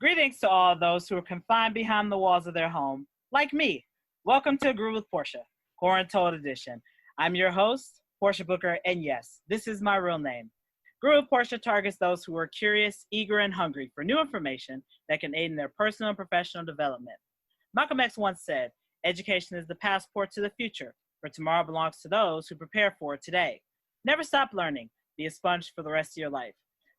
Greetings to all those who are confined behind the walls of their home, like me. Welcome to Groove with Portia, QuaranTOLD edition. I'm your host, Portia Booker, and yes, this is my real name. Groove with Portia targets those who are curious, eager, and hungry for new information that can aid in their personal and professional development. Malcolm X once said, "Education is the passport to the future, for tomorrow belongs to those who prepare for it today." Never stop learning. Be a sponge for the rest of your life.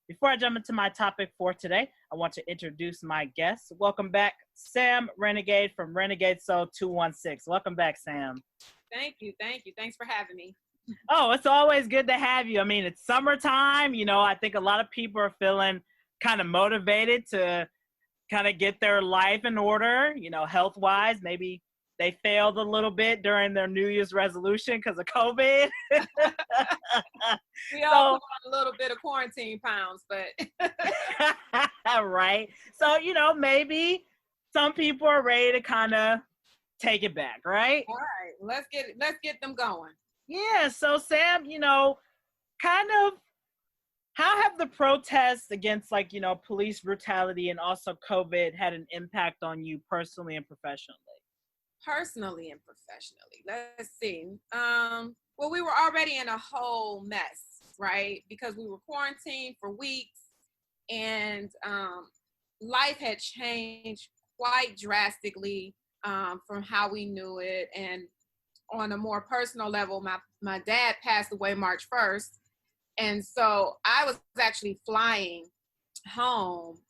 Before I jump into my topic for today, I want to introduce my guest. Welcome back, Sam Renegade from Renegade Soul 216. Welcome back, Sam. Thank you. Thanks for having me. Oh, it's always good to have you. I mean, it's summertime. I think a lot of people are feeling kind of motivated to kind of get their life in order, health-wise. Maybe they failed a little bit during their New Year's resolution because of COVID. We all put on a little bit of quarantine pounds, but right. So, maybe some people are ready to kind of take it back, right? All right, let's get them going. Yeah. So, Sam, kind of how have the protests against police brutality and also COVID had an impact on you personally and professionally? Personally and professionally, let's see. Well, we were already in a whole mess, right? Because we were quarantined for weeks, and life had changed quite drastically from how we knew it. And on a more personal level, my dad passed away March 1st, and so I was actually flying home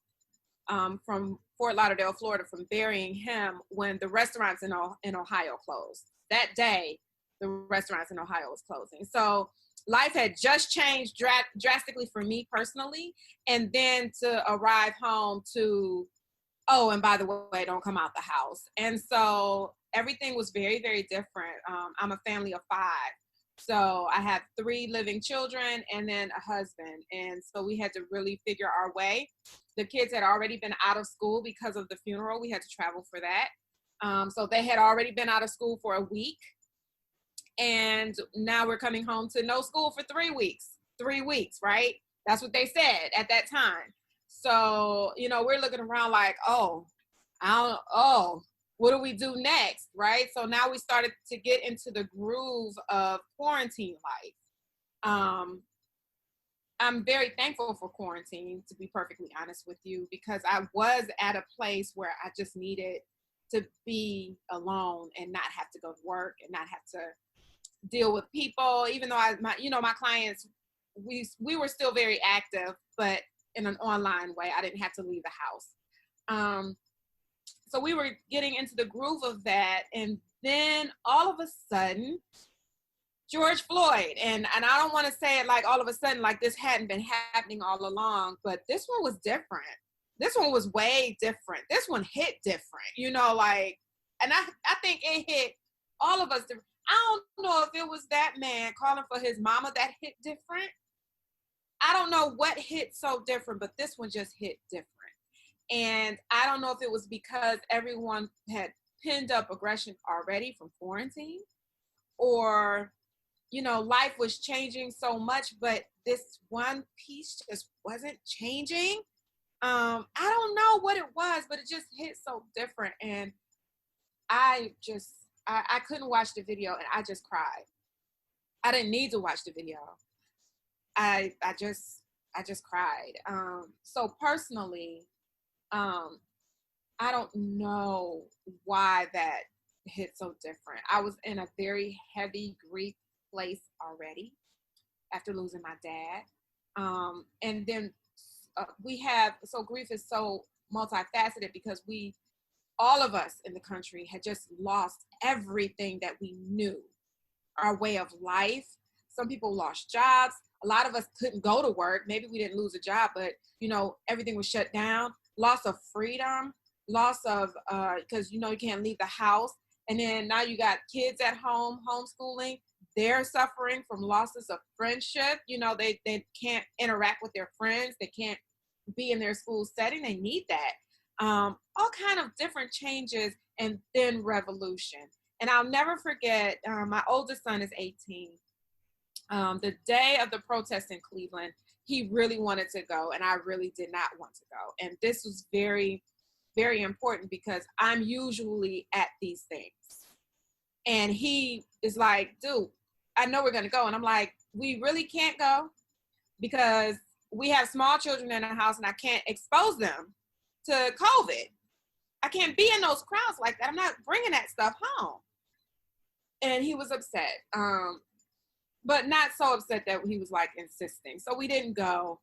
from Fort Lauderdale, Florida, from burying him when the restaurants in Ohio closed. That day, the restaurants in Ohio was closing. So life had just changed drastically for me personally. And then to arrive home to, oh, and by the way, don't come out the house. And so everything was very, very different. I'm a family of 5. So I have 3 living children and then a husband. And so we had to really figure our way. The kids had already been out of school because of the funeral. We had to travel for that. So they had already been out of school for a week. And now we're coming home to no school for 3 weeks. 3 weeks, right? That's what they said at that time. So, we're looking around like, what do we do next, right? So now we started to get into the groove of quarantine life. I'm very thankful for quarantine, to be perfectly honest with you, because I was at a place where I just needed to be alone and not have to go to work and not have to deal with people. Even though my clients, we were still very active, but in an online way. I didn't have to leave the house. So we were getting into the groove of that, and then all of a sudden, George Floyd, and I don't want to say it like all of a sudden, like this hadn't been happening all along, but this one was different. This one was way different. This one hit different, and I think it hit all of us different. I don't know if it was that man calling for his mama that hit different. I don't know what hit so different, but this one just hit different. And I don't know if it was because everyone had pinned up aggression already from quarantine, or life was changing so much, but this one piece just wasn't changing. I don't know what it was, but it just hit so different. And I couldn't watch the video, and I just cried. I didn't need to watch the video. I just cried. So personally, I don't know why that hit so different. I was in a very heavy grief place already after losing my dad. And then grief is so multifaceted because all of us in the country had just lost everything that we knew, our way of life. Some people lost jobs. A lot of us couldn't go to work. Maybe we didn't lose a job, but everything was shut down. Loss of freedom, loss of, because you can't leave the house. And then now you got kids at home, homeschooling. They're suffering from losses of friendship. They can't interact with their friends. They can't be in their school setting. They need that. All kind of different changes, and then revolution. And I'll never forget, my oldest son is 18. The day of the protest in Cleveland, he really wanted to go, and I really did not want to go. And this was very, very important because I'm usually at these things. And he is like, dude, I know we're going to go. And I'm like, we really can't go because we have small children in the house and I can't expose them to COVID. I can't be in those crowds like that. I'm not bringing that stuff home. And he was upset, but not so upset that he was like insisting. So we didn't go.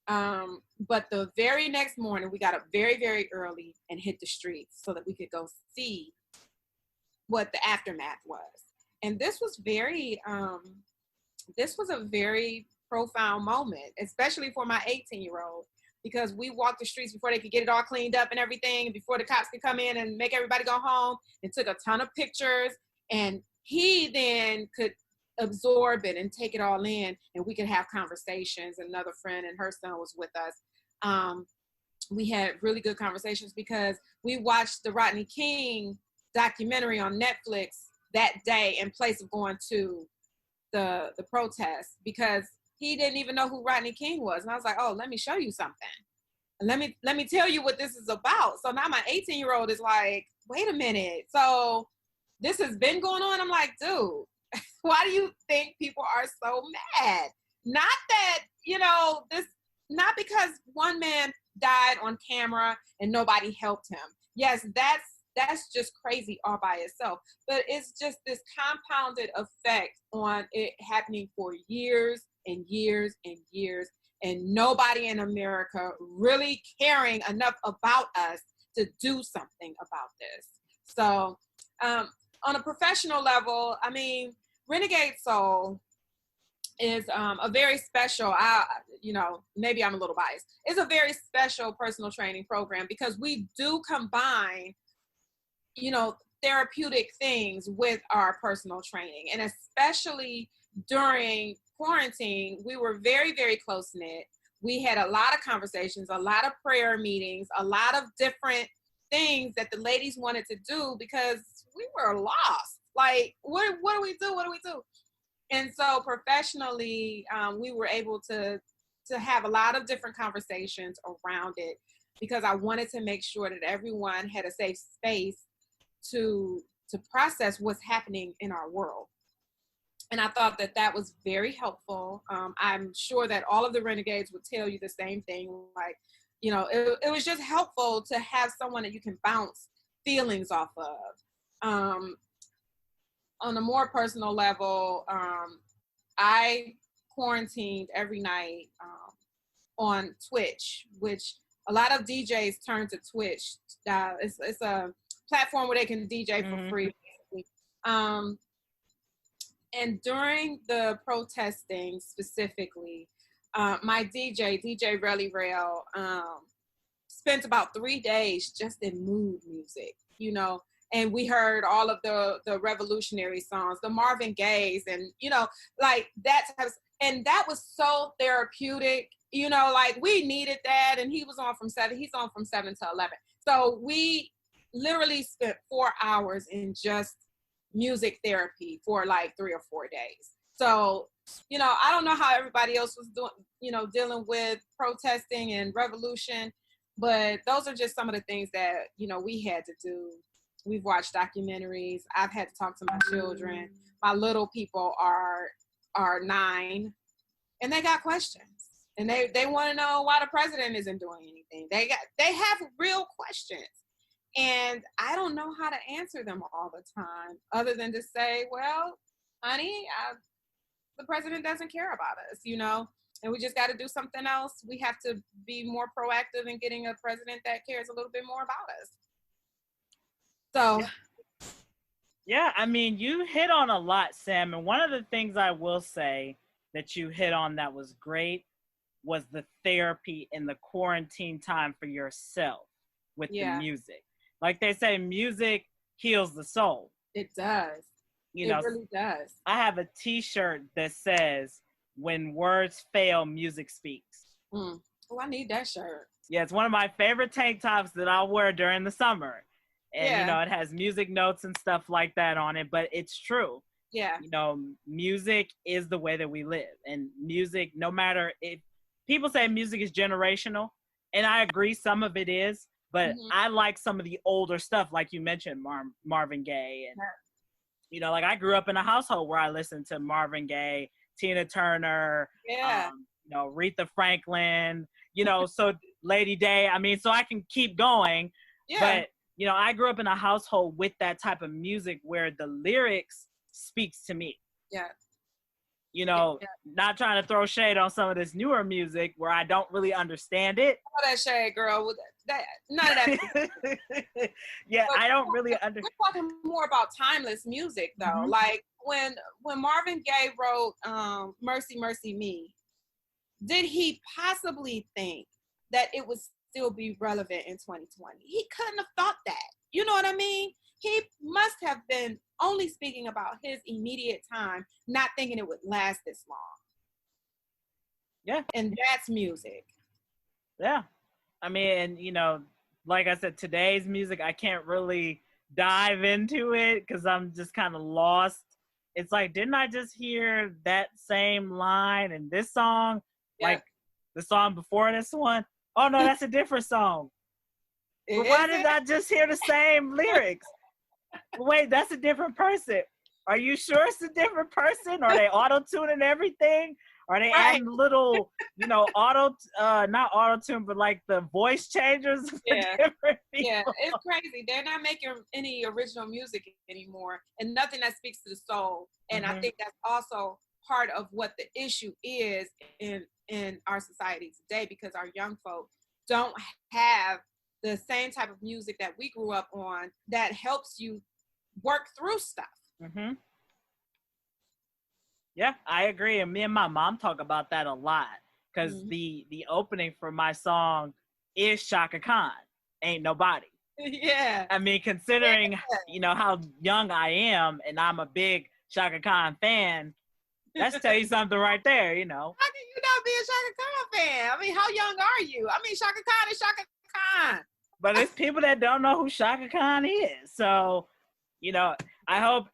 But the very next morning, we got up very, very early and hit the streets so that we could go see what the aftermath was. And this was a very profound moment, especially for my 18-year-old, because we walked the streets before they could get it all cleaned up and everything, before the cops could come in and make everybody go home, and took a ton of pictures. And he then could absorb it and take it all in, and we could have conversations. Another friend and her son was with us. We had really good conversations because we watched the Rodney King documentary on Netflix that day in place of going to the protest, because he didn't even know who Rodney King was. And I was like, oh, let me show you something. Let me tell you what this is about. So now my 18-year-old is like, wait a minute. So this has been going on? I'm like, dude, why do you think people are so mad? Not that, not because one man died on camera and nobody helped him. Yes, that's just crazy all by itself. But it's just this compounded effect on it happening for years and years and years, and nobody in America really caring enough about us to do something about this. So on a professional level, I mean, Renegade Soul is a very special, maybe I'm a little biased. It's a very special personal training program because we do combine, therapeutic things with our personal training. And especially during quarantine, we were very, very close-knit. We had a lot of conversations, a lot of prayer meetings, a lot of different things that the ladies wanted to do because we were lost. Like, what do we do? What do we do? And so professionally, we were able to have a lot of different conversations around it because I wanted to make sure that everyone had a safe space to process what's happening in our world. And I thought that was very helpful. I'm sure that all of the renegades would tell you the same thing. Like, it was just helpful to have someone that you can bounce feelings off of. On a more personal level, I quarantined every night on Twitch, which a lot of DJs turn to Twitch. It's a platform where they can DJ for free. And during the protesting specifically, my DJ Relly Rail, spent about 3 days just in mood music, and we heard all of the revolutionary songs, the Marvin Gaye's, and, like that. And that was so therapeutic, like we needed that. And he's on from 7 to 11. So we literally spent 4 hours in just music therapy for like 3 or 4 days. So, I don't know how everybody else was doing, dealing with protesting and revolution, but those are just some of the things that, we had to do. We've watched documentaries. I've had to talk to my children. My little people are 9, and they got questions. And they want to know why the president isn't doing anything. They have real questions. And I don't know how to answer them all the time, other than to say, well, honey, the president doesn't care about us, and we just got to do something else. We have to be more proactive in getting a president that cares a little bit more about us. So. Yeah, I mean, you hit on a lot, Sam. And one of the things I will say that you hit on that was great was the therapy in the quarantine time for yourself with the music. Like they say, music heals the soul. It does. It really does. I have a t-shirt that says, when words fail, music speaks. Oh, I need that shirt. Yeah, it's one of my favorite tank tops that I'll wear during the summer. And, it has music notes and stuff like that on it, but it's true. Yeah. Music is the way that we live. And music, no matter if people say music is generational, and I agree, some of it is, but I like some of the older stuff, like you mentioned, Marvin Gaye, and like I grew up in a household where I listened to Marvin Gaye, Tina Turner, Aretha Franklin, so Lady Day. I mean, so I can keep going, but I grew up in a household with that type of music where the lyrics speaks to me. Not trying to throw shade on some of this newer music where I don't really understand it. All that shade, girl. None of that. But I don't really understand. We're talking more about timeless music, though. Like when Marvin Gaye wrote "Mercy, Mercy Me," did he possibly think that it would still be relevant in 2020? He couldn't have thought that. You know what I mean? He must have been only speaking about his immediate time, not thinking it would last this long. Yeah. And that's music. Yeah. I mean, and, like I said, today's music, I can't really dive into it because I'm just kind of lost. It's like, didn't I just hear that same line in this song? Yeah. Like the song before this one? Oh, no, that's a different song. But why did I just hear the same lyrics? Wait, that's a different person. Are you sure it's a different person? Are they auto-tuning everything? Are they adding little, not auto-tune, but like the voice changers? Yeah, it's crazy. They're not making any original music anymore, and nothing that speaks to the soul. And I think that's also part of what the issue is in our society today, because our young folk don't have the same type of music that we grew up on that helps you work through stuff. Yeah, I agree. And me and my mom talk about that a lot, because the opening for my song is Shaka Khan, Ain't Nobody. Yeah. I mean, considering, how young I am, and I'm a big Shaka Khan fan, that's tell you something right there, How can you not be a Shaka Khan fan? I mean, how young are you? I mean, Shaka Khan is Shaka Khan. But it's people that don't know who Shaka Khan is. So, I hope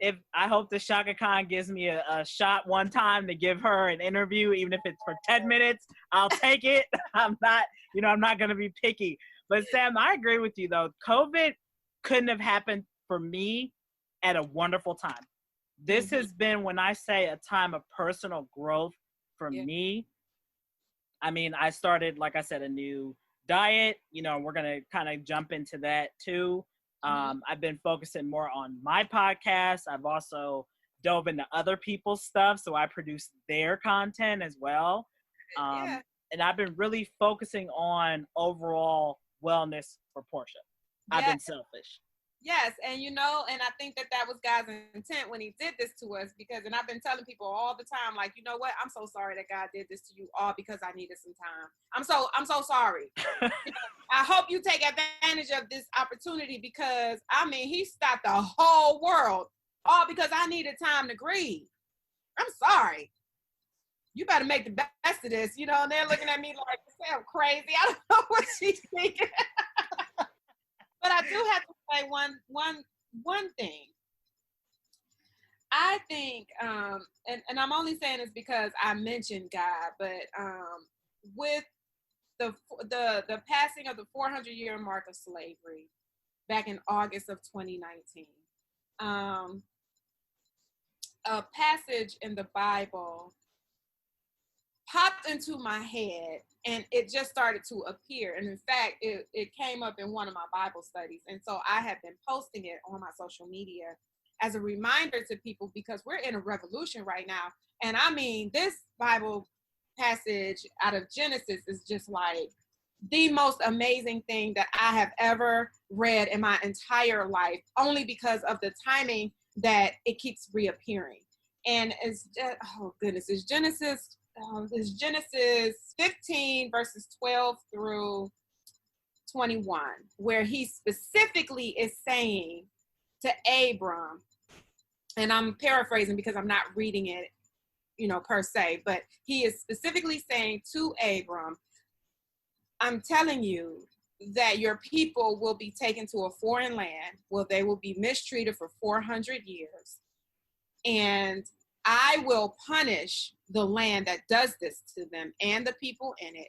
the Shaka Khan gives me a shot one time to give her an interview, even if it's for 10 minutes, I'll take it. I'm not going to be picky. But Sam, I agree with you though. COVID couldn't have happened for me at a wonderful time. This has been, when I say a time of personal growth for me. I mean, I started, like I said, a new diet, we're going to kind of jump into that too. I've been focusing more on my podcast. I've also dove into other people's stuff, so I produce their content as well. And I've been really focusing on overall wellness for Portia. I've been selfish. Yes, and and I think that was God's intent when he did this to us, and I've been telling people all the time, like, you know what, I'm so sorry that God did this to you, all because I needed some time. I'm so sorry. I hope you take advantage of this opportunity, because I mean, he stopped the whole world, all because I needed time to grieve. I'm sorry. You better make the best of this, and they're looking at me like, I'm crazy. I don't know what she's thinking. But I do have to say one thing. I think, and I'm only saying this because I mentioned God, but with the passing of the 400-year mark of slavery back in August of 2019, a passage in the Bible popped into my head, and it just started to appear. And in fact, it came up in one of my Bible studies. And so I have been posting it on my social media as a reminder to people, because we're in a revolution right now. And I mean, this Bible passage out of Genesis is just like the most amazing thing that I have ever read in my entire life, only because of the timing that it keeps reappearing. And it's just, oh goodness, it's Genesis 15 verses 12 through 21, where he specifically is saying to Abram, and I'm paraphrasing because I'm not reading it, per se, but he is specifically saying to Abram, I'm telling you that your people will be taken to a foreign land where they will be mistreated for 400 years. And I will punish the land that does this to them and the people in it.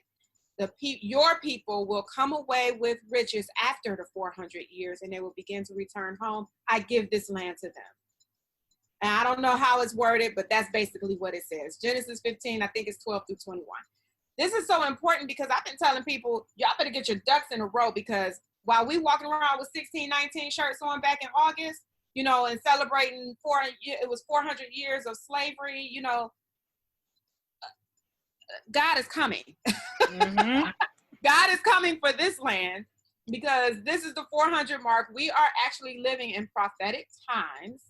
Your people will come away with riches after the 400 years, and they will begin to return home. I give this land to them. And I don't know how it's worded, but that's basically what it says. Genesis 15, I think it's 12 through 21. This is so important because I've been telling people, y'all better get your ducks in a row, because while we walking around with 16, 19 shirts on back in August, you know, and celebrating it was 400 years of slavery, you know, God is coming. Mm-hmm. God is coming for this land, because this is the 400 mark. We are actually living in prophetic times.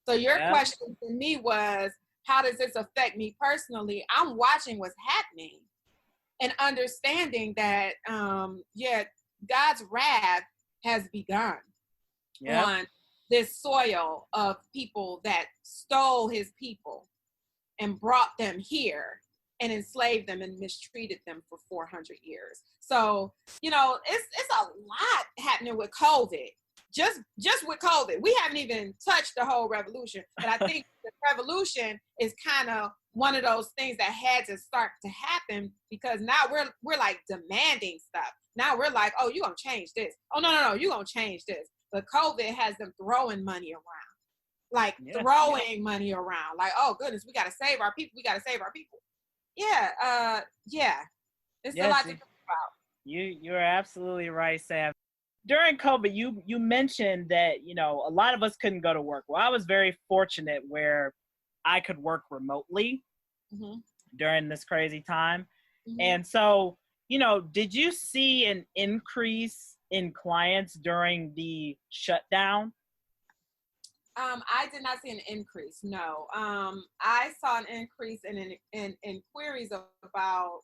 So your question to me was, how does this affect me personally? I'm watching what's happening and understanding that, God's wrath has begun on this soil of people that stole his people and brought them here and enslaved them and mistreated them for 400 years. So, you know, it's a lot happening with COVID. Just with COVID, we haven't even touched the whole revolution. But I think the revolution is kind of one of those things that had to start to happen, because now we're like demanding stuff. Now we're like, oh, you're gonna change this. Oh, no, you're gonna change this. But COVID has them throwing money around, throwing money around. Like, oh goodness, we gotta save our people. We gotta save our people. Yeah, it's a lot to think about. You're absolutely right, Sam. During COVID, you mentioned that, you know, a lot of us couldn't go to work. Well, I was very fortunate where I could work remotely during this crazy time. And so, you know, did you see an increase in clients during the shutdown? I did not see an increase. No. I saw an increase in inquiries about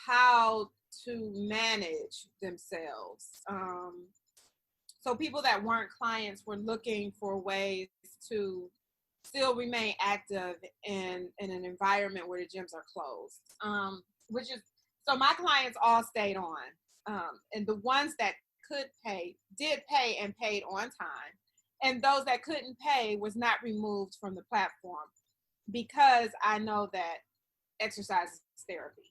how to manage themselves. So people that weren't clients were looking for ways to still remain active in an environment where the gyms are closed. So my clients all stayed on. And the ones that could pay, did pay and paid on time. And those that couldn't pay was not removed from the platform, because I know that exercise is therapy.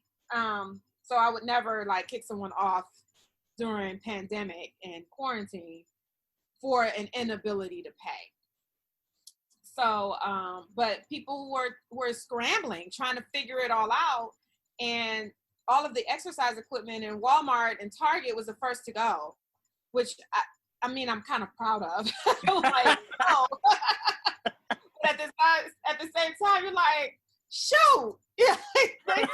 So I would never like kick someone off during pandemic and quarantine for an inability to pay. So, but people who were scrambling, trying to figure it all out, and all of the exercise equipment in Walmart and Target was the first to go, which I mean, I'm kind of proud of. Like, oh. But at the same time, you're like, shoot, yeah, they took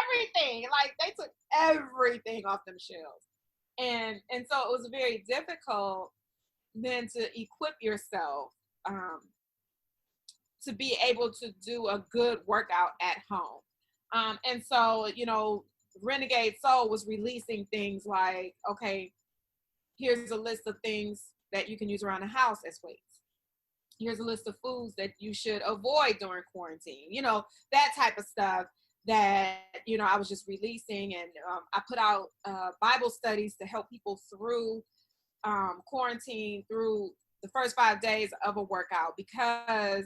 everything. Like, they took everything off them shelves, and so it was very difficult then to equip yourself to be able to do a good workout at home. And so, you know, Renegade Soul was releasing things like, okay, here's a list of things that you can use around the house as weights. Here's a list of foods that you should avoid during quarantine. You know, that type of stuff that, you know, I was just releasing. And I put out Bible studies to help people through quarantine, through the first 5 days of a workout, because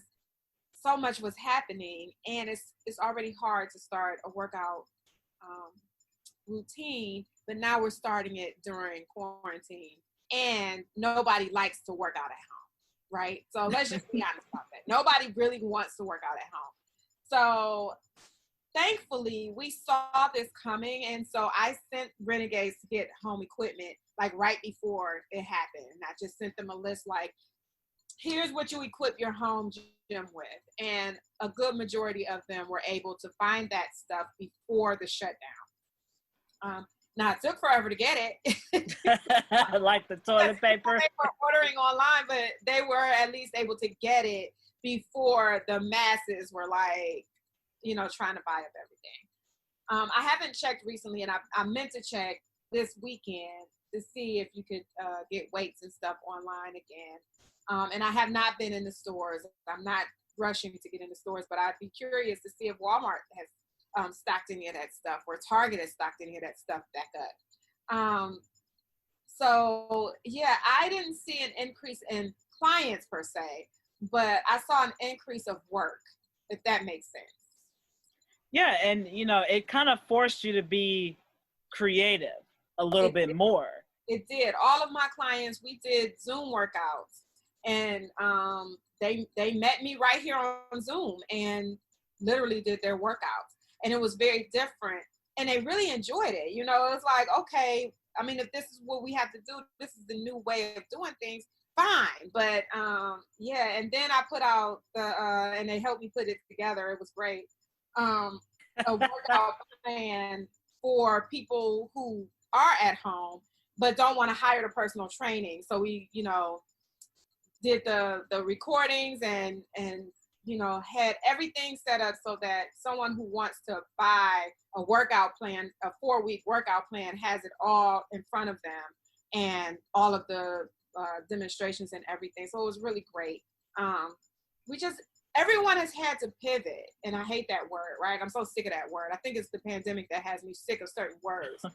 so much was happening, and it's already hard to start a workout routine, but now we're starting it during quarantine, and nobody likes to work out at home, right? So let's just be honest about that. Nobody really wants to work out at home. So thankfully we saw this coming, and so I sent Renegades to get home equipment like right before it happened. And I just sent them a list like, here's what you equip your home gym with. And a good majority of them were able to find that stuff before the shutdown. Now, it took forever to get it. Like the toilet paper. They were ordering online, but they were at least able to get it before the masses were like, you know, trying to buy up everything. I haven't checked recently, and I meant to check this weekend to see if you could get weights and stuff online again. And I have not been in the stores. I'm not rushing to get in the stores, but I'd be curious to see if Walmart has stocked any of that stuff, or Target has stocked any of that stuff back up. So yeah, I didn't see an increase in clients per se, but I saw an increase of work. if that makes sense. Yeah, and it kind of forced you to be creative a little bit more. It did. All of my clients, we did Zoom workouts, and they met me right here on Zoom and literally did their workouts, and it was very different, and they really enjoyed it. It was like, okay, I mean, if this is what we have to do, this is the new way of doing things, fine. But yeah, and then I put out and they helped me put it together. It was great. A workout plan for people who are at home but don't want to hire the personal training. So we, did the recordings and had everything set up so that someone who wants to buy a workout plan, a 4-week workout plan, has it all in front of them and all of the demonstrations and everything. So it was really great. Everyone has had to pivot, and I hate that word, right? I'm so sick of that word. I think it's the pandemic that has me sick of certain words.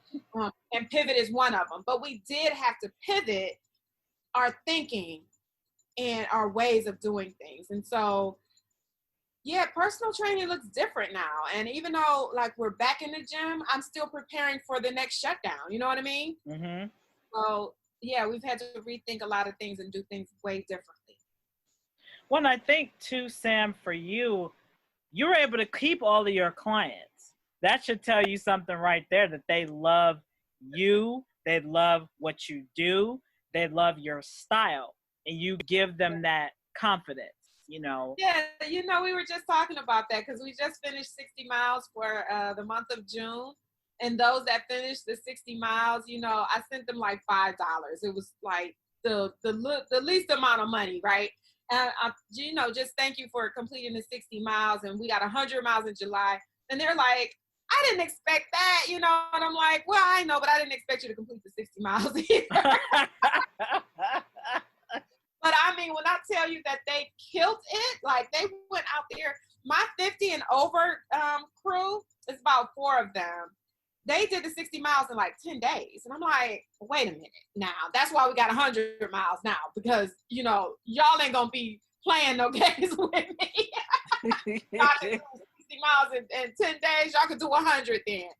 And pivot is one of them. But we did have to pivot our thinking and our ways of doing things. And so, yeah, personal training looks different now. And even though, like, we're back in the gym, I'm still preparing for the next shutdown. You know what I mean? Mm-hmm. So, yeah, we've had to rethink a lot of things and do things way differently. Well, and I think too, Sam, for you were able to keep all of your clients. That should tell you something right there, that they love you, they love what you do, they love your style, and you give them that confidence, Yeah, we were just talking about that because we just finished 60 miles for the month of June. And those that finished the 60 miles, I sent them like $5. It was like the least amount of money, right? And just thank you for completing the 60 miles. And we got 100 miles in July. And they're like, I didn't expect that, and I'm like, well, I know, but I didn't expect you to complete the 60 miles either. But I mean, when I tell you that they killed it, like they went out there, my 50 and over crew, it's about 4 of them. They did the 60 miles in like 10 days. And I'm like, wait a minute now. That's why we got 100 miles now, because, y'all ain't going to be playing no games with me. Y'all can do 60 miles in 10 days. Y'all can do 100 then.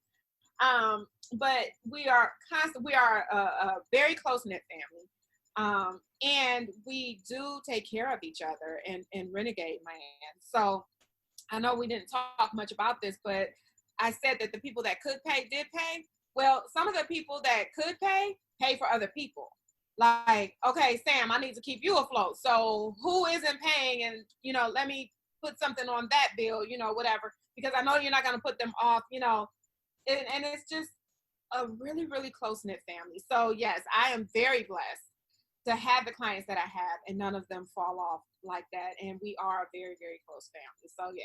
But we are a very close-knit family. And we do take care of each other in Renegade Man. So I know we didn't talk much about this, but I said that the people that could pay did pay. Well, some of the people that could pay for other people. Like, okay, Sam, I need to keep you afloat. So who isn't paying? And, let me put something on that bill, whatever, because I know you're not going to put them off, and it's just a really, really close-knit family. So yes, I am very blessed to have the clients that I have, and none of them fall off like that. And we are a very, very close family. So yeah.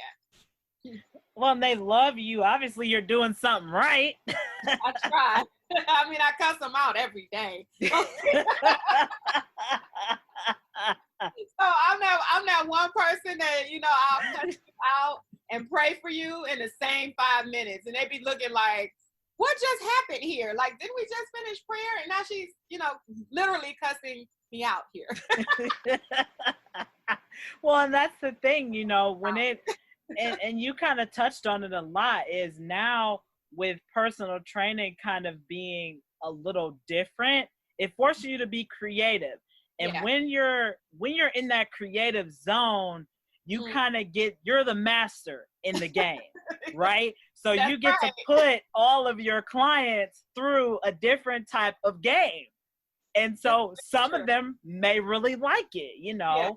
Well, and they love you. Obviously, you're doing something right. I try. I mean, I cuss them out every day. So I'm that one person that, I'll cut you out and pray for you in the same 5 minutes. And they be looking like, what just happened here? Like, didn't we just finish prayer? And now she's, literally cussing me out here. Well, and that's the thing, when and you kind of touched on it a lot, is now with personal training kind of being a little different, it forces you to be creative. And when you're in that creative zone, you kind of you're the master in the game, right? So you get to put all of your clients through a different type of game. And so some of them may really like it, Yeah.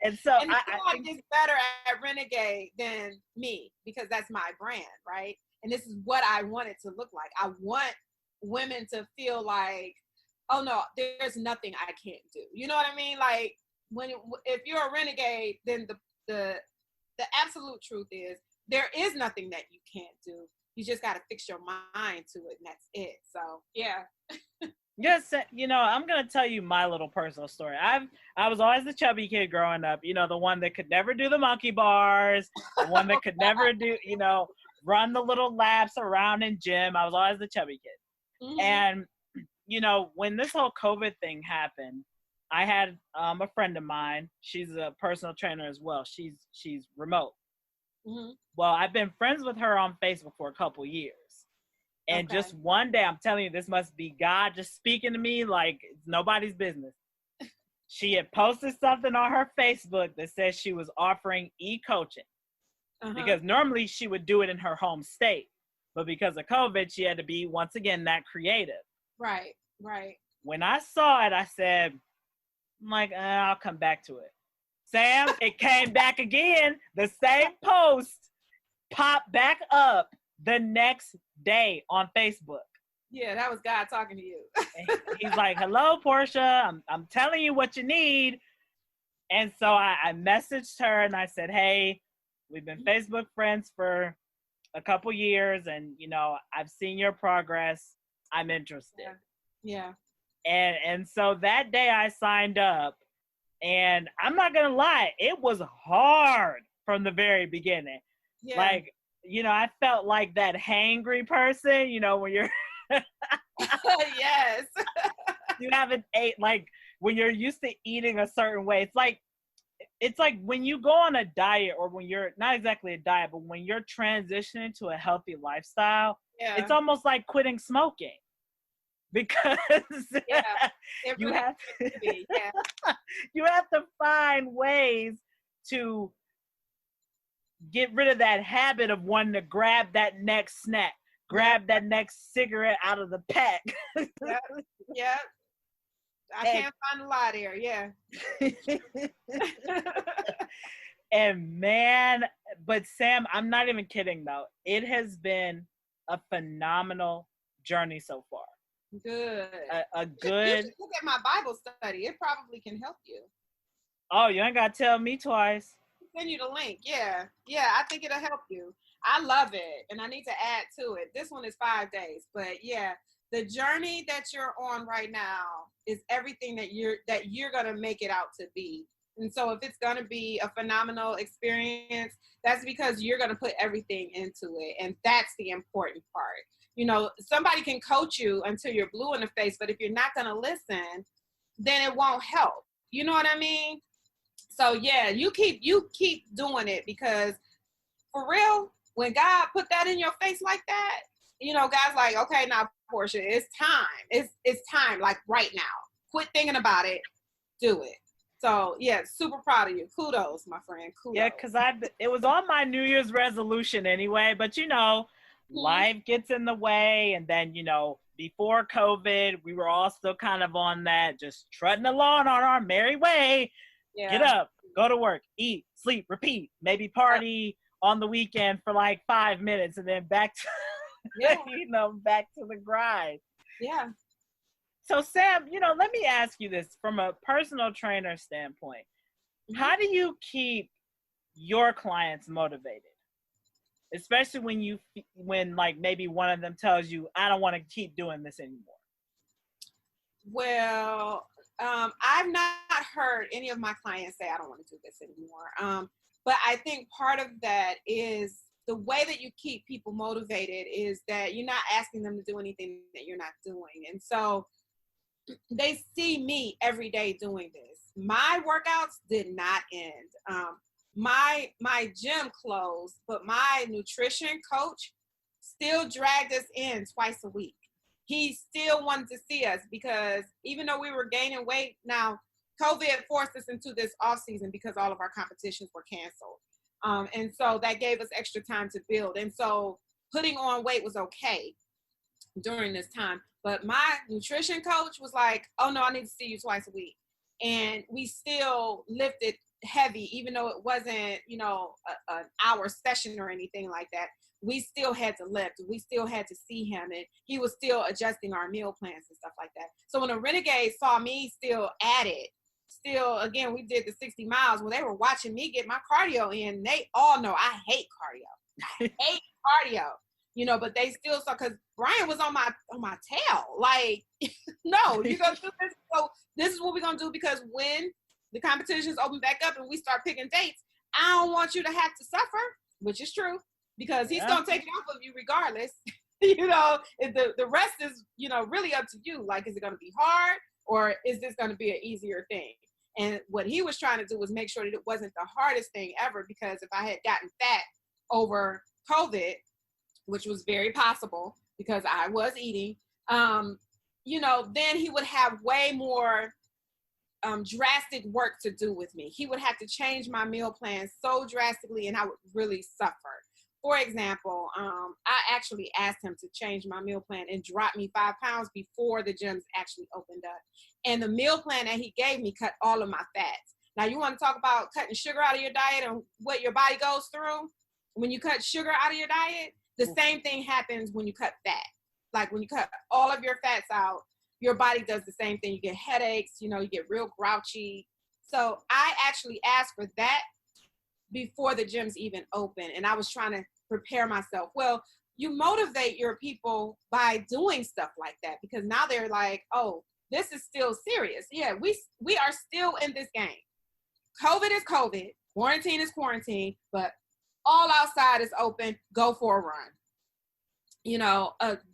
And so I think it's better at Renegade than me, because that's my brand, right? And this is what I want it to look like. I want women to feel like, oh no, there's nothing I can't do. You know what I mean? Like if you're a renegade, then the absolute truth is there is nothing that you can't do. You just got to fix your mind to it, and that's it. So yeah. Yes, I'm going to tell you my little personal story. I was always the chubby kid growing up, the one that could never do the monkey bars, the one that could never do, run the little laps around in gym. I was always the chubby kid. Mm-hmm. And, when this whole COVID thing happened, I had a friend of mine. She's a personal trainer as well. She's remote. Mm-hmm. Well, I've been friends with her on Facebook for a couple years. And just one day, I'm telling you, this must be God just speaking to me like it's nobody's business. She had posted something on her Facebook that says she was offering e-coaching. Because normally she would do it in her home state. But because of COVID, she had to be, once again, that creative. Right. When I saw it, I said, I'm like, I'll come back to it. Sam, it came back again. The same post popped back up the next day on Facebook. Yeah, that was God talking to you. He's like, hello, Portia. I'm telling you what you need. And so I messaged her and I said, hey, we've been Facebook friends for a couple years and, you know, I've seen your progress. I'm interested. Yeah. And so that day I signed up, and I'm not going to lie, it was hard from the very beginning. Yeah. Like, you know, I felt like that hangry person, you know, when you're yes. You haven't ate, like when you're used to eating a certain way. It's like when you go on a diet, or when you're not exactly a diet, but when you're transitioning to a healthy lifestyle, it's almost like quitting smoking. Because you have you have to find ways to get rid of that habit of wanting to grab that next snack, grab that next cigarette out of the pack. Yeah. I can't find a lie there. Yeah. And man, but Sam, I'm not even kidding though. It has been a phenomenal journey so far. Good. A good. You should look at my Bible study. It probably can help you. Oh, you ain't gotta tell me twice. I'll send you the link. Yeah, I think it'll help you. I love it, and I need to add to it. This one is 5 days, but yeah, the journey that you're on right now is everything that you're gonna make it out to be. And so, if it's gonna be a phenomenal experience, that's because you're gonna put everything into it, and that's the important part. You know, somebody can coach you until you're blue in the face, but if you're not going to listen, then it won't help. You know what I mean? So yeah, you keep doing it, because for real, when God put that in your face like that, you know, God's like, okay, now Portia, it's time. It's time, like right now. Quit thinking about it. Do it. So yeah, super proud of you. Kudos, my friend. Kudos. Yeah, because it was on my New Year's resolution anyway, but you know, life gets in the way. And then, you know, before COVID, we were all still kind of on that, just trudging along on our merry way. Yeah. Get up, go to work, eat, sleep, repeat, maybe party on the weekend for like 5 minutes, and then back to, you know, back to the grind. Yeah. So Sam, you know, let me ask you this from a personal trainer standpoint. How do you keep your clients motivated? Especially when like maybe one of them tells you, I don't want to keep doing this anymore. Well, I've not heard any of my clients say I don't want to do this anymore. But I think part of that is the way that you keep people motivated is that you're not asking them to do anything that you're not doing. And so they see me every day doing this. My workouts did not end. My gym closed, but my nutrition coach still dragged us in twice a week. He still wanted to see us, because even though we were gaining weight, now COVID forced us into this off season because all of our competitions were canceled. And so that gave us extra time to build. And so putting on weight was okay during this time. But my nutrition coach was like, oh no, I need to see you twice a week. And we still lifted heavy, even though it wasn't, you know, an hour session or anything like that. We still had to lift. We still had to see him, and he was still adjusting our meal plans and stuff like that. So when the Renegade saw me still at it, again, we did the 60 miles. When they were watching me get my cardio in, they all know I hate cardio. I hate cardio, you know, but they still saw, because Brian was on my tail. Like, no, you're going to do this. So this is what we're going to do, because when the competitions open back up and we start picking dates, I don't want you to have to suffer, which is true, because he's going to take it off of you regardless. You know, the rest is, you know, really up to you. Like, is it going to be hard, or is this going to be an easier thing? And what he was trying to do was make sure that it wasn't the hardest thing ever, because if I had gotten fat over COVID, which was very possible because I was eating, then he would have way more drastic work to do with me. He would have to change my meal plan so drastically, and I would really suffer. For example, I actually asked him to change my meal plan and drop me 5 pounds before the gyms actually opened up. And the meal plan that he gave me cut all of my fats. Now, you want to talk about cutting sugar out of your diet and what your body goes through? When you cut sugar out of your diet, the same thing happens when you cut fat. Like when you cut all of your fats out, your body does the same thing. You get headaches, you get real grouchy. So I actually asked for that before the gyms even open. And I was trying to prepare myself. Well, you motivate your people by doing stuff like that, because now they're like, oh, this is still serious. Yeah, we are still in this game. COVID is COVID, quarantine is quarantine, but all outside is open. Go for a run.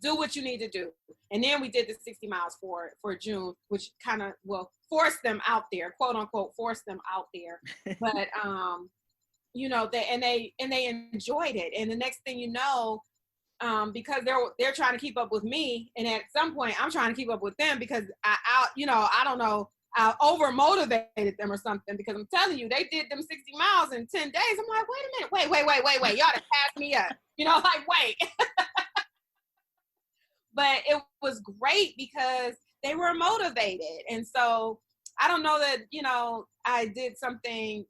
Do what you need to do. And then we did the 60 miles for June, which kind of forced them out there, quote unquote, forced them out there. But they enjoyed it. And the next thing you know, because they're trying to keep up with me, and at some point I'm trying to keep up with them, because I don't know, I over motivated them or something, because I'm telling you, they did them 60 miles in 10 days. I'm like, wait a minute, wait, y'all to pass me up, wait. But it was great because they were motivated. And so I don't know that, I did something,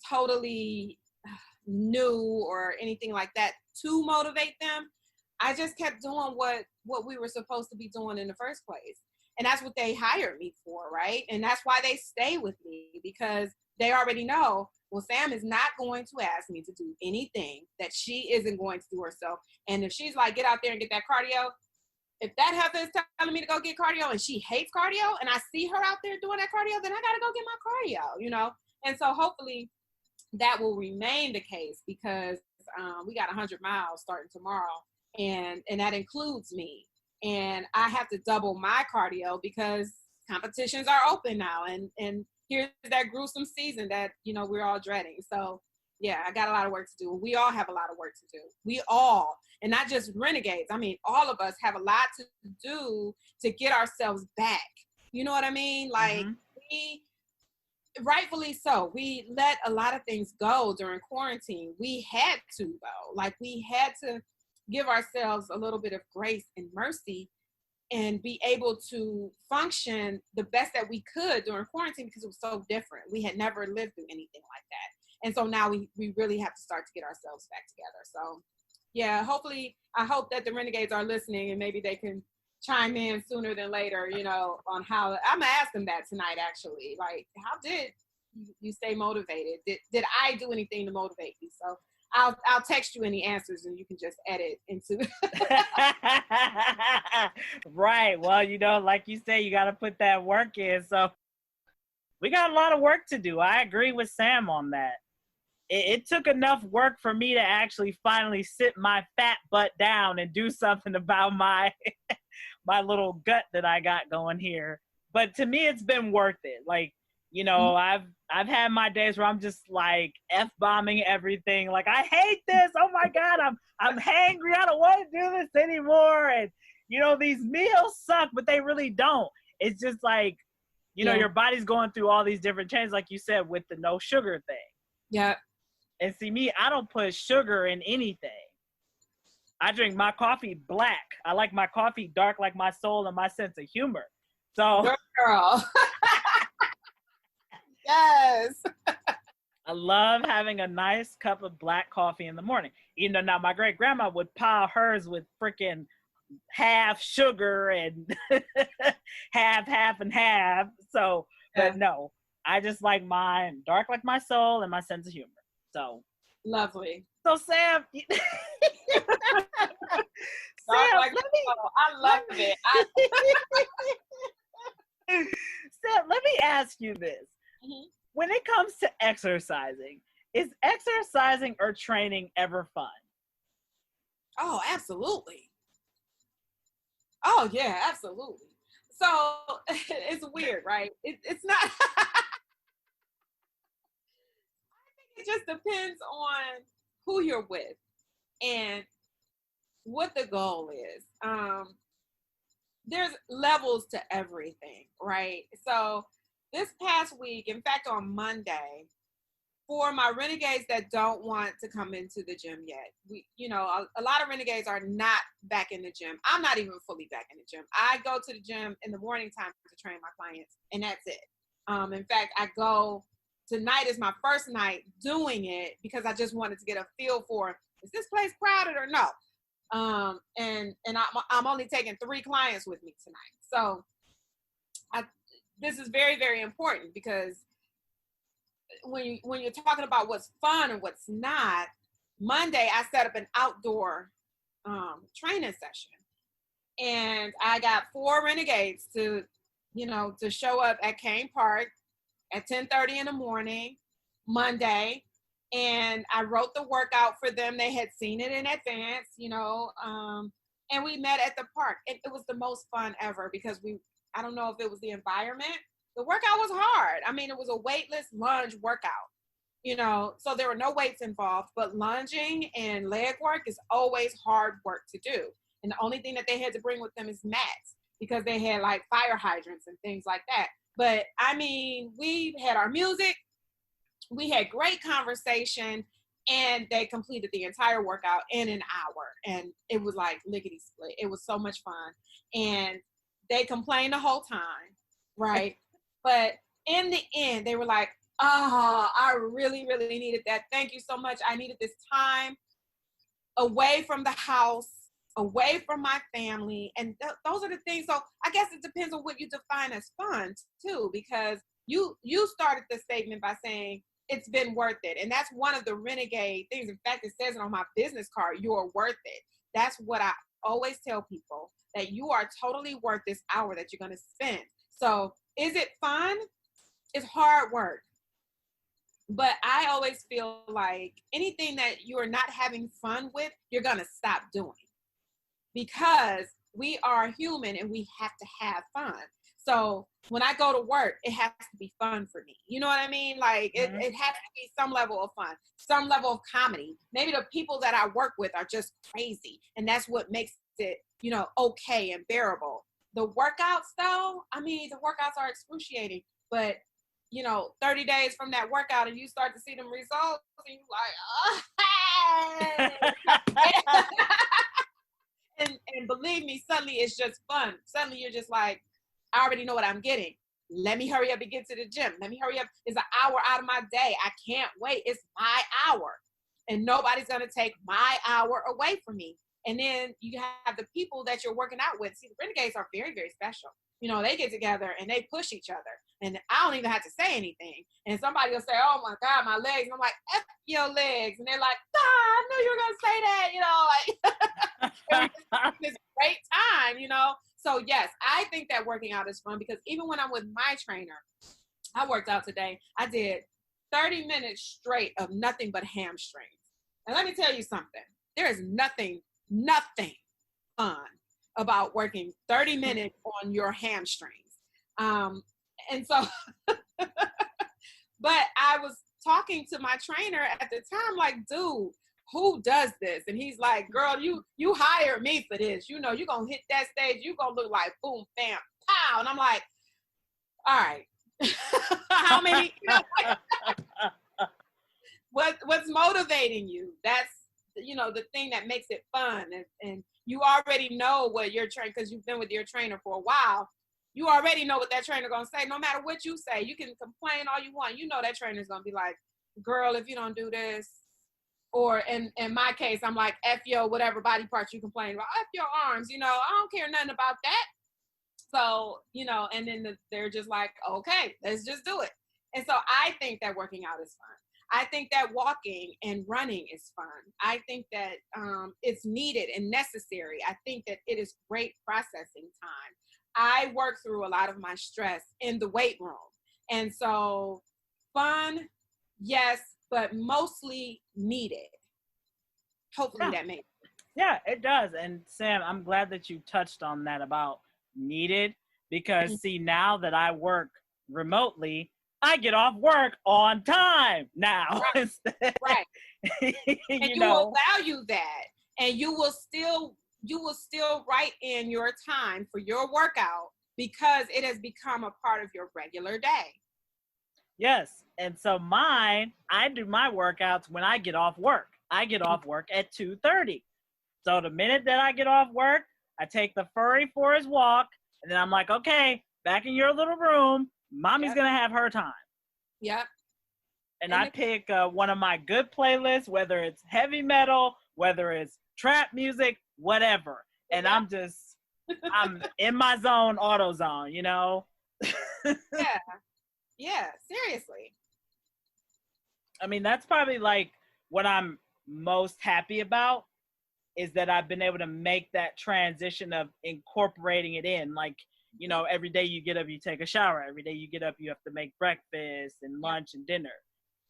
totally new or anything like that to motivate them. I just kept doing what we were supposed to be doing in the first place. And that's what they hired me for, right? And that's why they stay with me, because they already know, well, Sam is not going to ask me to do anything that she isn't going to do herself. And if she's like, get out there and get that cardio, if that heifer is telling me to go get cardio and she hates cardio and I see her out there doing that cardio, then I got to go get my cardio, And so hopefully that will remain the case, because we got 100 miles starting tomorrow, and that includes me. And I have to double my cardio because competitions are open now. And here's that gruesome season that, we're all dreading. So yeah, I got a lot of work to do. We all have a lot of work to do. We all, and not just Renegades. I mean, all of us have a lot to do to get ourselves back. You know what I mean? Like, we, rightfully so, we let a lot of things go during quarantine. We had to, though. Like, we had to give ourselves a little bit of grace and mercy and be able to function the best that we could during quarantine, because it was so different. We had never lived through anything like that. And so now we really have to start to get ourselves back together. So yeah, hopefully, I hope that the Renegades are listening, and maybe they can chime in sooner than later, on how, I'm gonna ask them that tonight, actually. Like, how did you stay motivated? Did I do anything to motivate you? So I'll text you any answers, and you can just edit into. Right. Well, like you say, you got to put that work in. So we got a lot of work to do. I agree with Sam on that. It took enough work for me to actually finally sit my fat butt down and do something about my my little gut that I got going here. But to me, it's been worth it. Like, I've had my days where I'm just like F-bombing everything. Like, I hate this. Oh my God, I'm hangry. I don't want to do this anymore. And these meals suck, but they really don't. It's just like, your body's going through all these different changes, like you said, with the no sugar thing. Yeah. And see, me, I don't put sugar in anything. I drink my coffee black. I like my coffee dark, like my soul and my sense of humor. So, girl. Yes. I love having a nice cup of black coffee in the morning. Now my great grandma would pile hers with freaking half sugar and half and half. So, but no, I just like mine dark, like my soul and my sense of humor. So lovely. So Sam, I love it. Sam, let me ask you this. Mm-hmm. When it comes to exercising, is exercising or training ever fun? Oh, absolutely. Oh, yeah, absolutely. So it's weird, right? It's not. It just depends on who you're with and what the goal is. There's levels to everything, right? So this past week, in fact, on Monday, for my renegades that don't want to come into the gym yet, a lot of renegades are not back in the gym. I'm not even fully back in the gym. I go to the gym in the morning time to train my clients, and that's it. In fact, tonight is my first night doing it because I just wanted to get a feel for, is this place crowded or no? And I'm only taking 3 clients with me tonight. So this is very, very important because when you're talking about what's fun and what's not, Monday I set up an outdoor training session, and I got 4 renegades to show up at Kane Park at 10:30 in the morning Monday, and I wrote the workout for them. They had seen it in advance, and we met at the park. It was the most fun ever because I don't know if it was the environment. The workout was hard. I mean, it was a weightless lunge workout, so there were no weights involved, but lunging and leg work is always hard work to do. And the only thing that they had to bring with them is mats because they had like fire hydrants and things like that. But I mean, we had our music, we had great conversation, and they completed the entire workout in an hour. And it was like lickety split. It was so much fun. And they complained the whole time, right? But in the end, they were like, oh, I really, really needed that. Thank you so much. I needed this time away from the house, away from my family. And those are the things. So I guess it depends on what you define as fun too, because you started the statement by saying it's been worth it. And that's one of the renegade things. In fact, it says it on my business card, you're worth it. That's what I always tell people, that you are totally worth this hour that you're going to spend. So is it fun? It's hard work. But I always feel like anything that you are not having fun with, you're going to stop doing, because we are human and we have to have fun. So when I go to work, it has to be fun for me. You know what I mean? Like it has to be some level of fun, some level of comedy. Maybe the people that I work with are just crazy, and that's what makes it, okay and bearable. The workouts though, I mean, the workouts are excruciating, but 30 days from that workout and you start to see them results and you're like, oh, hey. and believe me, suddenly it's just fun. Suddenly you're just like, I already know what I'm getting. Let me hurry up and get to the gym. Let me hurry up. It's an hour out of my day. I can't wait. It's my hour. And nobody's going to take my hour away from me. And then you have the people that you're working out with. See, the renegades are very, very special. They get together and they push each other. And I don't even have to say anything. And somebody will say, oh my God, my legs. And I'm like, F your legs. And they're like, I knew you were going to say that, like, it's a great time, So yes, I think that working out is fun, because even when I'm with my trainer, I worked out today. I did 30 minutes straight of nothing but hamstrings. And let me tell you something. There is nothing fun about working 30 minutes on your hamstrings. And so, but I was talking to my trainer at the time, like, dude, who does this? And he's like, girl, you hire me for this. You're going to hit that stage. You're going to look like boom, bam, pow. And I'm like, all right, how many, what's motivating you? That's, the thing that makes it fun. And you already know what your trainer, because you've been with your trainer for a while, you already know what that trainer going to say. No matter what you say, you can complain all you want. That trainer's going to be like, girl, if you don't do this, or in my case, I'm like, F your whatever body parts you complain about, F your arms, I don't care nothing about that. So, and then they're just like, okay, let's just do it. And so I think that working out is fun. I think that walking and running is fun. I think that it's needed and necessary. I think that it is great processing time. I work through a lot of my stress in the weight room. And so fun, yes, but mostly needed. Hopefully that makes sense. Yeah, it does. And Sam, I'm glad that you touched on that about needed, because see, now that I work remotely, I get off work on time now. Right. And you will value that, and you will still write in your time for your workout because it has become a part of your regular day. Yes. And so I do my workouts when I get off work. I get off work at 2:30. So the minute that I get off work, I take the furry for his walk, and then I'm like, okay, back in your little room, mommy's going to have her time. Yep. And I pick one of my good playlists, whether it's heavy metal, whether it's trap music, whatever. And I'm in my zone, auto zone, you know? Yeah, seriously. I mean, that's probably like what I'm most happy about, is that I've been able to make that transition of incorporating it in. Like, you know, every day you get up, you take a shower. Every day you get up, you have to make breakfast and lunch and dinner.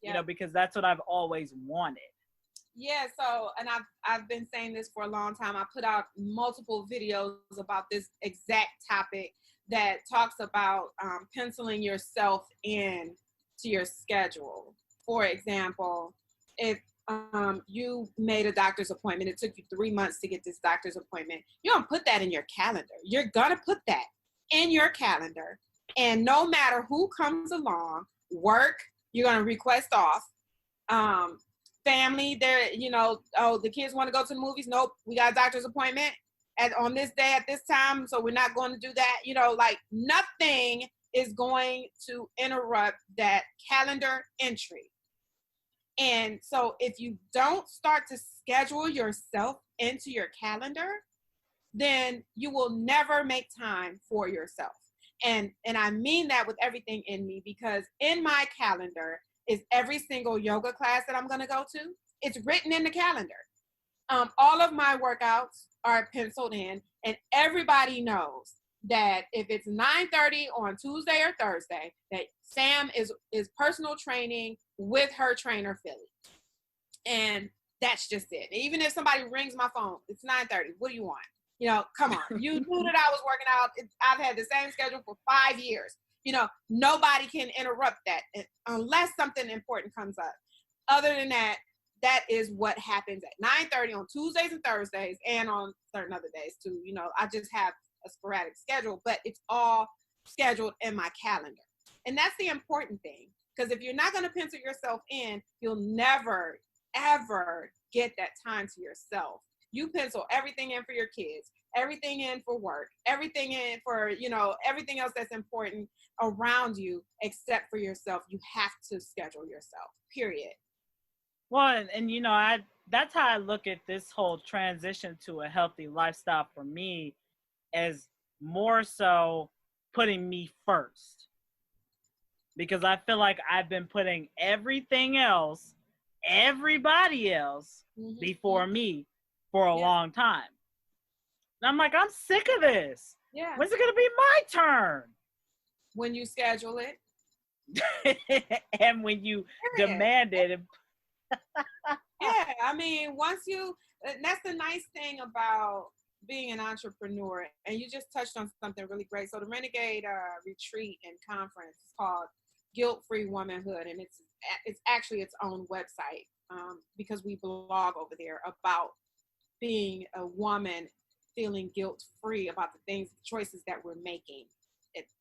You know, because that's what I've always wanted. Yeah, so, and I've been saying this for a long time. I put out multiple videos about this exact topic that talks about penciling yourself in to your schedule. For example, if you made a doctor's appointment, it took you 3 months to get this doctor's appointment, you don't put that in your calendar. You're gonna put that in your calendar, and no matter who comes along, work, you're gonna request off. Family, there, you know, oh, the kids want to go to the movies. Nope, we got a doctor's appointment on this day at this time, so we're not going to do that. You know, like nothing is going to interrupt that calendar entry. And so if you don't start to schedule yourself into your calendar, then you will never make time for yourself. And I mean that with everything in me, because in my calendar is every single yoga class that I'm going to go to. It's written in the calendar. All of my workouts are penciled in, and everybody knows that if it's 9:30 on Tuesday or Thursday, that Sam is personal training with her trainer, Philly. And that's just it. Even if somebody rings my phone, it's 9:30. What do you want? You know, come on. You knew that I was working out. I've had the same schedule for 5 years. You know, nobody can interrupt that unless something important comes up. Other than that, that is what happens at 9:30 on Tuesdays and Thursdays, and on certain other days too. You know, I just have a sporadic schedule, but it's all scheduled in my calendar. And that's the important thing, because if you're not going to pencil yourself in, you'll never, ever get that time to yourself. You pencil everything in for your kids, everything in for work, everything in for, you know, everything else that's important around you except for yourself. You have to schedule yourself, period. Well, and you know, that's how I look at this whole transition to a healthy lifestyle for me, as more so putting me first. Because I feel like I've been putting everything else, everybody else before me for a long time. And I'm like, I'm sick of this. Yeah. When's it going to be my turn? When you schedule it. And when you demand it. Yeah, I mean, that's the nice thing about being an entrepreneur. And you just touched on something really great. So the Renegade retreat and conference is called Guilt-Free Womanhood. And it's actually its own website, because we blog over there about being a woman feeling guilt-free about the things, choices that we're making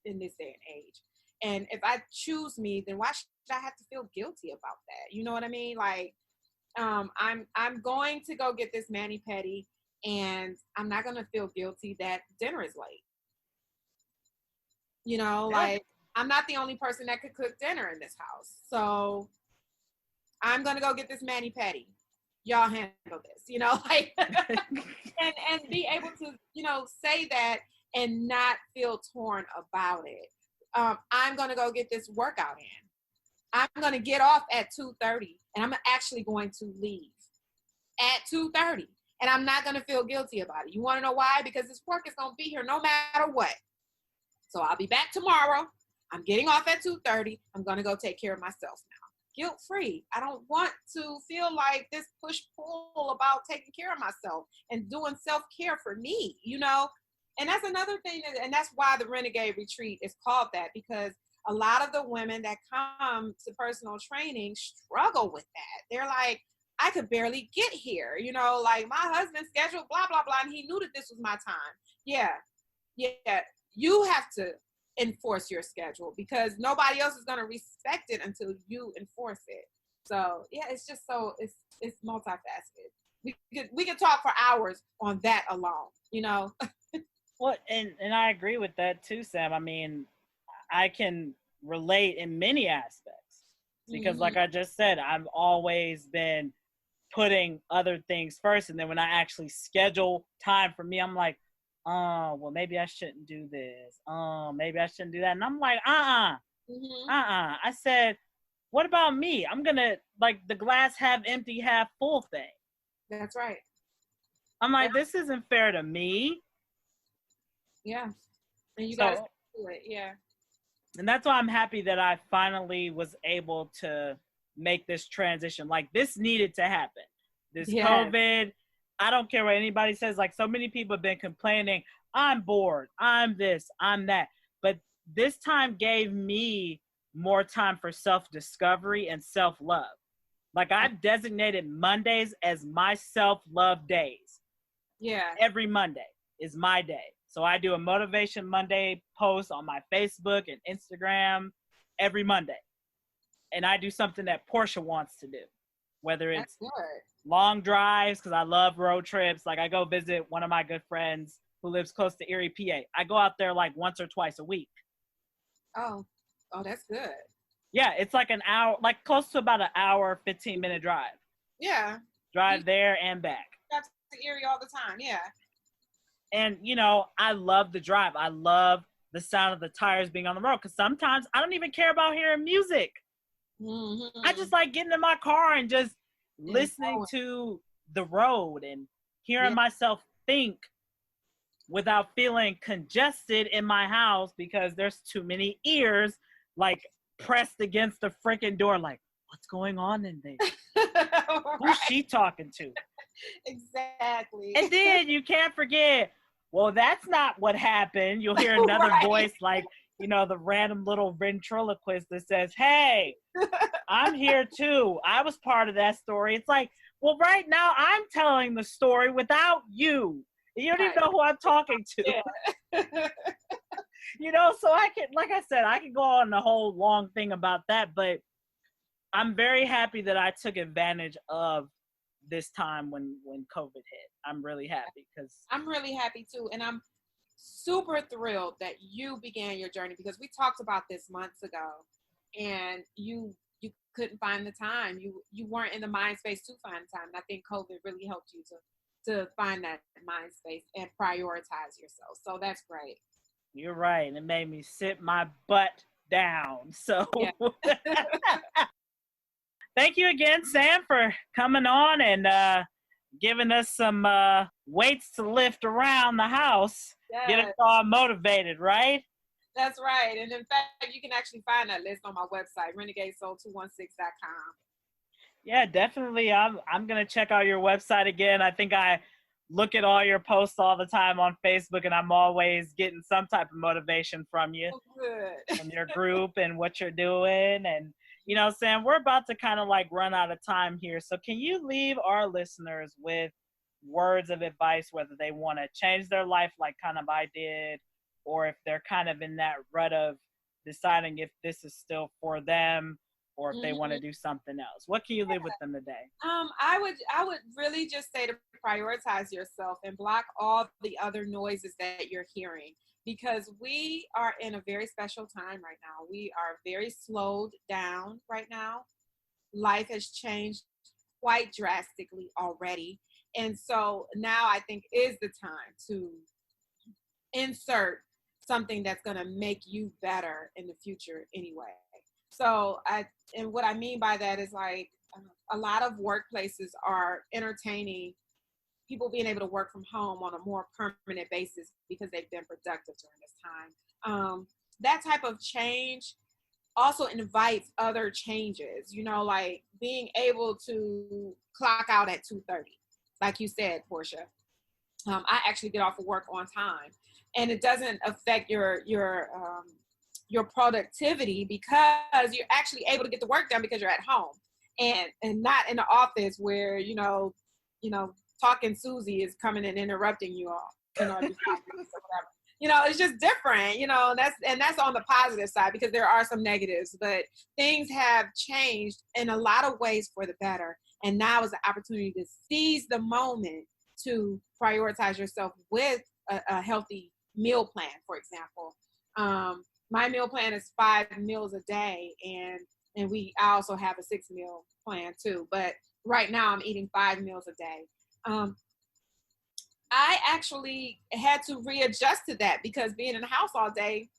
in this day and age. And if I choose me, then why should I have to feel guilty about that? You know what I mean? Like, I'm going to go get this mani-pedi, and I'm not going to feel guilty that dinner is late. You know, like, I'm not the only person that could cook dinner in this house. So I'm going to go get this mani-pedi. Y'all handle this, you know, like, and be able to, you know, say that and not feel torn about it. I'm going to go get this workout in. I'm going to get off at 2:30, and I'm actually going to leave at 2:30, and I'm not going to feel guilty about it. You want to know why? Because this work is going to be here no matter what. So I'll be back tomorrow. I'm getting off at 2:30. I'm going to go take care of myself now. Guilt-free. I don't want to feel like this push-pull about taking care of myself and doing self-care for me, you know? And that's another thing, and that's why the Renegade Retreat is called that, because a lot of the women that come to personal training struggle with that. They're like, I could barely get here. You know, like my husband scheduled blah, blah, blah, and he knew that this was my time. Yeah. You have to enforce your schedule because nobody else is going to respect it until you enforce it. So yeah, it's just it's multifaceted. We could talk for hours on that alone, you know. Well, and I agree with that too, Sam. I mean, I can relate in many aspects because, like I just said, I've always been putting other things first, and then when I actually schedule time for me, I'm like, oh, well, maybe I shouldn't do this. Oh, maybe I shouldn't do that. And I'm like, I said, what about me? I'm gonna like the glass half empty, half full thing. That's right. I'm like, this isn't fair to me. Yeah, and you gotta do it. Yeah. And that's why I'm happy that I finally was able to make this transition. Like this needed to happen. This COVID, I don't care what anybody says. Like so many people have been complaining, I'm bored, I'm this, I'm that. But this time gave me more time for self-discovery and self-love. Like I've designated Mondays as my self-love days. Yeah. Every Monday is my day. So I do a Motivation Monday post on my Facebook and Instagram every Monday. And I do something that Portia wants to do, whether it's long drives, because I love road trips. Like I go visit one of my good friends who lives close to Erie, PA. I go out there like once or twice a week. Oh, that's good. Yeah, it's like an hour, like close to about an hour, 15-minute drive. Yeah. Drive there and back. Got to Erie all the time, yeah. And, you know, I love the drive. I love the sound of the tires being on the road because sometimes I don't even care about hearing music. I just like getting in my car and just listening to the road and hearing myself think without feeling congested in my house because there's too many ears like pressed against the freaking door like, what's going on in there? Who's she talking to? Exactly. And then you can't forget, well, that's not what happened. You'll hear another voice like, you know, the random little ventriloquist that says, hey, I'm here too. I was part of that story. It's like, well, right now I'm telling the story without you. You don't even know who I'm talking to. Yeah. You know, so I can, like I said, I can go on a whole long thing about that, but I'm very happy that I took advantage of this time when COVID hit. I'm really happy because I'm really happy too. And I'm super thrilled that you began your journey because we talked about this months ago and you couldn't find the time. You weren't in the mind space to find time. And I think COVID really helped you to find that mind space and prioritize yourself. So that's great. You're right. And it made me sit my butt down. So thank you again, Sam, for coming on and giving us some weights to lift around the house. Yes. Get us all motivated, right? That's right. And in fact, you can actually find that list on my website, renegadesoul216.com. Yeah, definitely. I'm going to check out your website again. I think I look at all your posts all the time on Facebook, and I'm always getting some type of motivation from you. Oh, good. From your group and what you're doing. And, you know, Sam, we're about to kind of like run out of time here. So can you leave our listeners with words of advice, whether they want to change their life like kind of I did, or if they're kind of in that rut of deciding if this is still for them or if they want to do something else? What can you leave with them today? I would really just say to prioritize yourself and block all the other noises that you're hearing, because we are in a very special time right now. We are very slowed down right now. Life has changed quite drastically already. And so now I think is the time to insert something that's going to make you better in the future anyway. So and what I mean by that is like a lot of workplaces are entertaining people being able to work from home on a more permanent basis because they've been productive during this time. That type of change also invites other changes, you know, like being able to clock out at 2:30, like you said, Portia. I actually get off of work on time. and it doesn't affect your productivity because you're actually able to get the work done because you're at home and not in the office where, talking Susie is coming and interrupting you all, or whatever. It's just different, and that's on the positive side because there are some negatives, but things have changed in a lot of ways for the better. And now is the opportunity to seize the moment to prioritize yourself with a healthy meal plan, for example. My meal plan is 5 meals a day, and I also have a 6 meal plan too. But right now I'm eating 5 meals a day. I actually had to readjust to that because being in the house all day,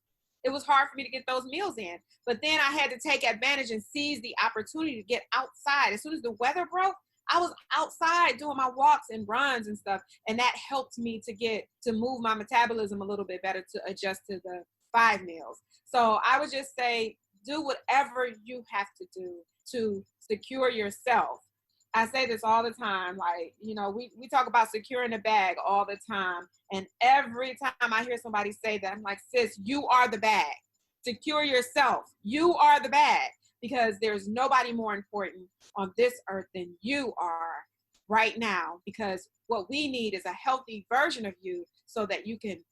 it was hard for me to get those meals in. But then I had to take advantage and seize the opportunity to get outside. As soon as the weather broke, I was outside doing my walks and runs and stuff. And that helped me to move my metabolism a little bit better to adjust to the 5 meals. So I would just say, do whatever you have to do to secure yourself. I say this all the time, like, we talk about securing the bag all the time. And every time I hear somebody say that, I'm like, sis, you are the bag. Secure yourself. You are the bag, because there's nobody more important on this earth than you are right now, because what we need is a healthy version of you so that you can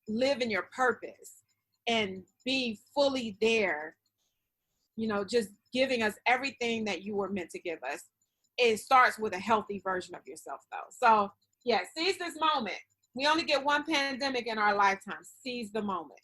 live in your purpose and be fully there, just giving us everything that you were meant to give us. It starts with a healthy version of yourself, though. So, yeah, seize this moment. We only get one pandemic in our lifetime. Seize the moment.